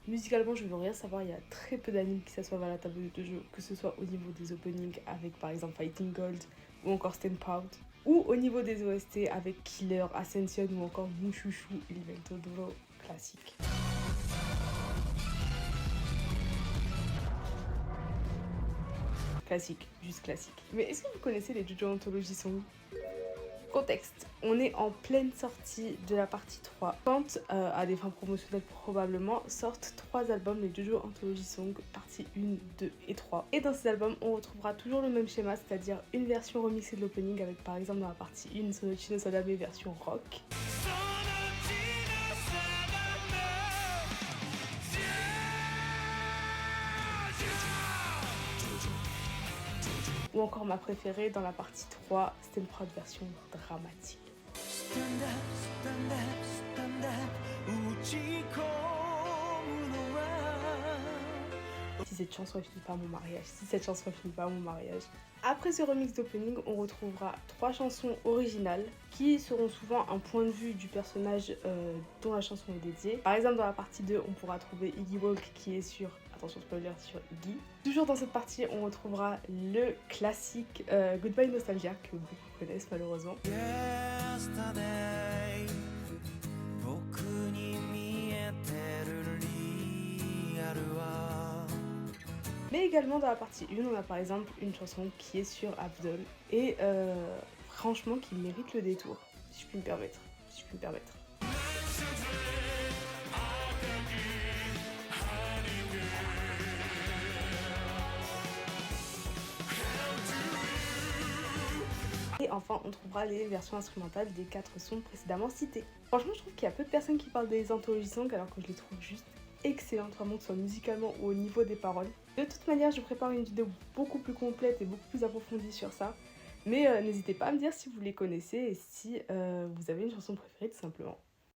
Musicalement, je veux rien savoir, il y a très peu d'animes qui s'assoient à la table de jeu, que ce soit au niveau des openings avec par exemple Fighting Gold ou encore Stand Proud, ou au niveau des OST avec Killer, Ascension ou encore Mushushi Il Vento Duro classique. Classique, juste classique. Mais est-ce que vous connaissez les JoJo Anthology Songs? Contexte, on est en pleine sortie de la partie 3. Quand, à des fins promotionnelles probablement, sortent 3 albums, les JoJo Anthology Song, partie 1, 2 et 3. Et dans ces albums, on retrouvera toujours le même schéma, c'est-à-dire une version remixée de l'opening avec par exemple dans la partie 1, Sonochi no Sadame version rock. Ou encore ma préférée dans la partie 3, Stand Proud version dramatique. Si cette chanson finit par mon mariage, si cette chanson finit par mon mariage. Après ce remix d'opening, on retrouvera 3 chansons originales qui seront souvent un point de vue du personnage dont la chanson est dédiée. Par exemple, dans la partie 2, on pourra trouver Iggy Walk qui est sur, attention spoiler, sur Iggy. Toujours dans cette partie, on retrouvera le classique Goodbye Nostalgia que beaucoup connaissent malheureusement. Mais également dans la partie 1, on a par exemple une chanson qui est sur Abdul et franchement qui mérite le détour, si je puis me permettre. Et enfin, on trouvera les versions instrumentales des 4 sons précédemment cités. Franchement, je trouve qu'il y a peu de personnes qui parlent des anthologies songs alors que je les trouve juste excellente, vraiment que ce soit musicalement ou au niveau des paroles. De toute manière, je prépare une vidéo beaucoup plus complète et beaucoup plus approfondie sur ça. Mais n'hésitez pas à me dire si vous les connaissez et si vous avez une chanson préférée tout simplement.